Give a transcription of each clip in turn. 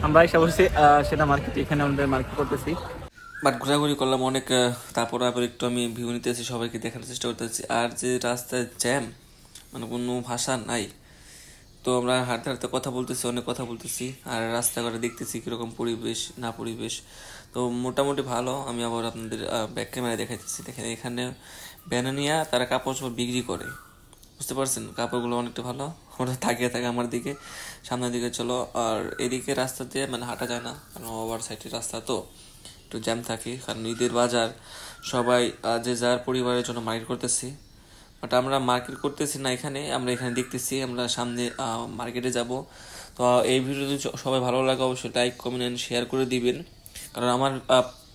আমরা এসে বলছি সেটা মার্কেট, এখানে আমাদের মার্কেট করতেছি, বাট ঘোরাঘুরি করলাম অনেক। তারপর আবার একটু আমি ভিউ নিতেছি, সবাইকে দেখানোর চেষ্টা করতেছি। আর যে রাস্তায় জ্যাম, মানে কোনো ভাষা নাই। তো আমরা হাঁটতে হাঁটতে কথা বলতেছি, অনেক কথা বলতেছি, আর রাস্তাঘাটে দেখতেছি কীরকম পরিবেশ না পরিবেশ। তো মোটামুটি ভালো। আমি আবার আপনাদের ব্যাক ক্যামেরা দেখাইতেছি। দেখেন এখানে ব্যানানিয়া তারা কাপড় চোপড় বিক্রি করে, বুঝতে পারছেন? কাপড়গুলো অনেকটা ভালো। ওরা তাকিয়ে থাকে আমার দিকে, সামনের দিকে চলো। আর এদিকে রাস্তা দিয়ে মানে হাঁটা যায় না, কারণ ওভার সাইডের রাস্তা, তো একটু জ্যাম থাকে। কারণ ঈদের বাজার, সবাই যে যার পরিবারের জন্য মার্কেট করতেছি। বাট আমরা মার্কেট করতেছি না এখানে, আমরা এখানে দেখতেছি। আমরা সামনে মার্কেটে যাব। তো এই ভিডিও যদি সবাই ভালো লাগে অবশ্যই লাইক কমেন্ট অ্যান্ড শেয়ার করে দিবেন, কারণ আমার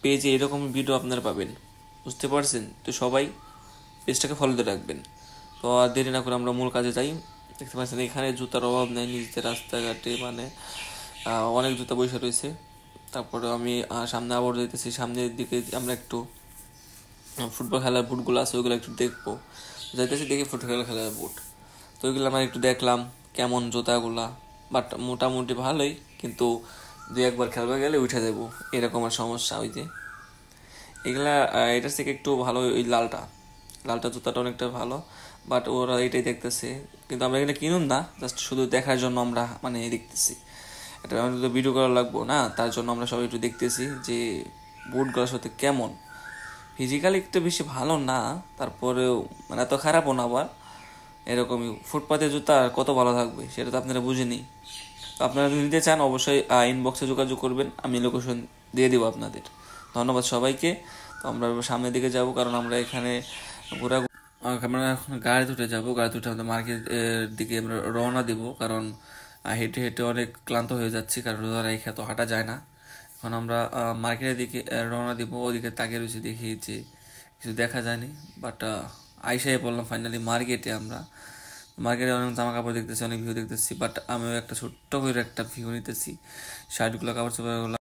পেজে এরকম ভিডিও আপনারা পাবেন, বুঝতে পারছেন? তো সবাই পেজটাকে ফলো দিয়ে রাখবেন। তো আর দেরি না করে আমরা মূল কাজে যাই। দেখতে পাচ্ছেন এখানে জুতার অভাব নেই, নিজেদের রাস্তাঘাটে মানে অনেক জুতা বসে রয়েছে। তারপরে আমি সামনে আবার যাইতেছি, সামনের দিকে আমরা একটু ফুটবল খেলার বুটগুলো আছে ওইগুলো একটু দেখবো। যাইতেছি দেখি ফুটবল খেলার বুট, তো ওইগুলো আমরা একটু দেখলাম কেমন জুতাগুলা। বাট মোটামুটি ভালোই, কিন্তু দুই একবার খেলবে গেলে উঠে দেবো, এরকম আর সমস্যা। ওই যে এগুলা এটার থেকে একটু ভালো ওই লালটা, লালটা জুতাটা অনেকটা ভালো। বাট ওরা এটাই দেখতেছে, কিন্তু আমরা এখানে কিনুন না, জাস্ট শুধু দেখার জন্য আমরা মানে দেখতেছি। এটা আমাদের তো ভিডিও করা লাগবো না, তার জন্য আমরা সবাই একটু দেখতেছি যে বুটগুলোর সাথে কেমন। ফিজিক্যালি একটু বেশি ভালো না, তারপরেও মানে এত খারাপও না আবার। এরকমই ফুটপাতে জুতা আর কত ভালো থাকবে সেটা তো আপনারা বুঝেনি। তো আপনারা যদি নিতে চান অবশ্যই ইনবক্সে যোগাযোগ করবেন, আমি লোকেশন দিয়ে দিব আপনাদের। ধন্যবাদ সবাইকে। তো আমরা সামনের দিকে যাব, কারণ আমরা এখানে ঘোরা, আমরা এখন গাড়িতে উঠে যাবো। গাড়িতে উঠে আমাদের মার্কেটের দিকে আমরা রওনা দিব, কারণ হেঁটে হেঁটে অনেক ক্লান্ত হয়ে যাচ্ছি, কারণ রোজা রেখে তো হাঁটা যায় না। এখন আমরা মার্কেটের দিকে রওনা দিব। ওদিকে তাকিয়ে রয়েছি, দেখি যে কিছু দেখা যায়নি। বাট আইসাই পড়লাম ফাইনালি মার্কেটে। আমরা মার্কেটে অনেক জামা কাপড় দেখতেছি, অনেক ভিউ দেখতেছি। বাট আমিও একটা ছোট্ট করে একটা ভিউ নিতেছি, শার্টগুলো, কাপড় চোপড়গুলো।